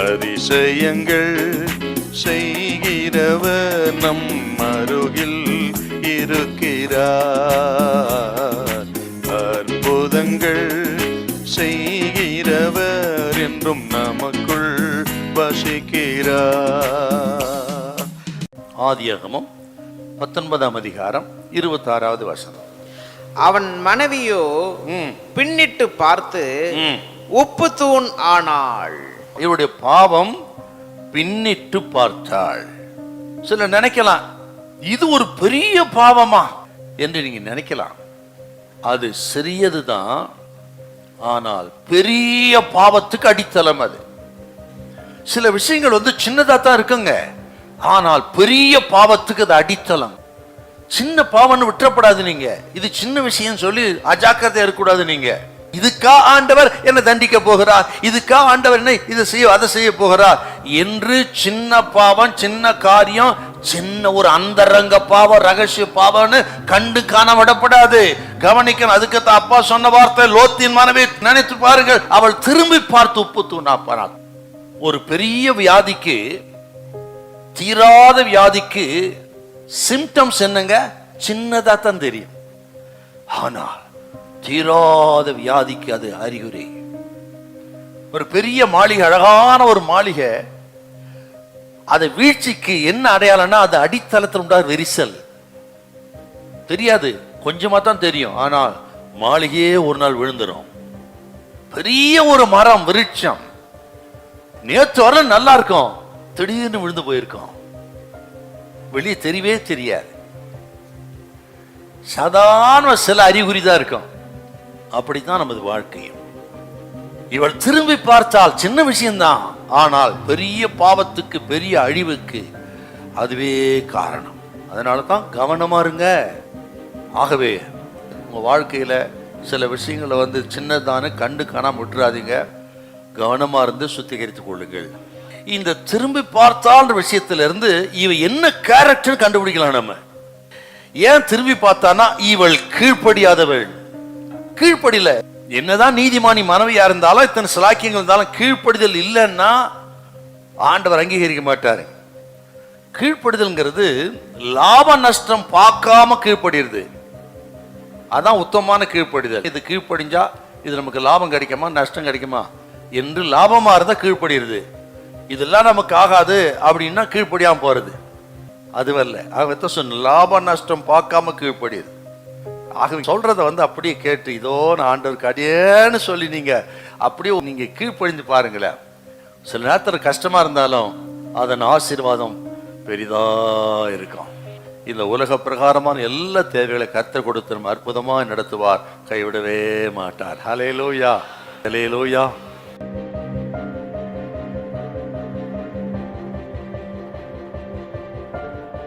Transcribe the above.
அதிசயங்கள் செய்கிறவர் நம் அருகில் இருக்கிறார். அற்புதங்கள் செய்கிறவர் என்றும் நமக்குள் வசிக்கிறார். ஆதியாகமம் 19ஆம் அதிகாரம் 26வது வசனம். அவன் மனைவியோ பின்னிட்டு பார்த்து உப்பு தூண் ஆனாள். இவருடைய பாவம் பின்னிட்டு பார்த்தாள். சில நினைக்கலாம் இது ஒரு பெரிய பாவமா என்று நீங்க நினைக்கலாம். அது சிறியதுதான், ஆனால் பெரிய பாவத்துக்கு அடித்தளம். அது சில விஷயங்கள் சின்னதா தான் இருக்குங்க, ஆனால் பெரிய பாவத்துக்கு அது அடித்தளம். சின்ன பாவம்னு விட்டுறப்படாது. நீங்க இது சின்ன விஷயம் சொல்லி அஜாக்கிரதையா இருக்கக்கூடாது. நீங்க இதுக்கா ஆண்டவர் என்ன தண்டிக்க போகிறார், இதுக்கா ஆண்டவர் என்ன இதை செய்ய அதை செய்ய போகிறார் என்று சின்ன பாவம், சின்ன காரியம், சின்ன ஒரு அந்தரங்க பாவம், ரகசிய பாவம்னு கண்டு காண விடப்படாது. கவனிக்கணும். அதுக்கு அப்பா சொன்ன வார்த்தை, லோத்தின் மனைவி நினைத்து பாருங்கள், அவள் திரும்பி பார்த்து உப்பு தூணாப்பாள். ஒரு பெரிய வியாதிக்கு, தீராத வியாதிக்கு சிம்டம்ஸ் என்னங்க? சின்னதா தான் தெரியும். ஆனால் தீராத வியாதிக்கு அது அறிகுறி. ஒரு பெரிய மாளிகை, அழகான ஒரு மாளிகை, அது வீழ்ச்சிக்கு என்ன அடையாளம்னா அது அடித்தளத்தில் உண்டான விரிசல். தெரியாது, கொஞ்சமா தான் தெரியும். ஆனால் மாளிகையே ஒரு நாள் விழுந்துரும். பெரிய ஒரு மரம், விருட்சம், நேற்று வர நல்லா இருக்கும், திடீர்னு விழுந்து போயிருக்கும். வெளியே தெரியவே தெரியாது. சாதாரண சில அறிகுறி தான் இருக்கும். அப்படித்தான் நமது வாழ்க்கையும். இவள் திரும்பி பார்த்தால் சின்ன விஷயம்தான், ஆனால் பெரிய பாவத்துக்கு, பெரிய அழிவுக்கு அதுவே காரணம். அதனால தான் கவனமா இருங்க. ஆகவே உங்க வாழ்க்கையில சில விஷயங்களை சின்னதான கண்டு காணாம விட்டுறாதீங்க. கவனமா இருந்து சுத்திகரித்துக் கொள்ளுங்கள். இந்த திரும்பி பார்த்தால் விஷயத்திலிருந்து இவ என்ன கேரக்டர் கண்டுபிடிக்கலாம். நம்ம ஏன் திரும்பி பார்த்தானா, இவள் கீழ்ப்படியாதவள். கீழ்ப்படியில என்னதான் நீதிமானி மனைவியா இருந்தாலும், இத்தனை சிலாக்கியங்கள் இருந்தாலும் கீழ்ப்படிதல் இல்லைன்னா ஆண்டவர் அங்கீகரிக்க மாட்டாரு. கீழ்ப்படிதல்ங்கிறது லாப நஷ்டம் பார்க்காம கீழ்ப்படிறது, அதான் உத்தமமான கீழ்ப்படிதல். இது கீழ்ப்படிஞ்சா இது நமக்கு லாபம் கிடைக்குமா நஷ்டம் கிடைக்குமா என்று லாபமா இருந்தா கீழ்ப்படிறது, இதெல்லாம் நமக்கு ஆகாது அப்படின்னா கீழ்ப்படியாம போறது, அதுவல்ல. ஆகவே சொன்ன லாப நஷ்டம் பார்க்காம கீழ்ப்படியது. ஆகவே சொல்றத அப்படியே கேட்டு, இதோ நான் ஆண்டவருக்கு அடியேன்னு சொல்லி நீங்க அப்படியே நீங்க கீழ்ப்படிந்து பாருங்களேன். சில நேரத்தில் கஷ்டமா இருந்தாலும் அதன் ஆசீர்வாதம் பெரிதா இருக்கும். இந்த உலக பிரகாரமான எல்லா தேவைகளை கர்த்தர் கொடுத்து அற்புதமா நடத்துவார், கைவிடவே மாட்டார். ஹல்லேலூயா, ஹல்லேலூயா.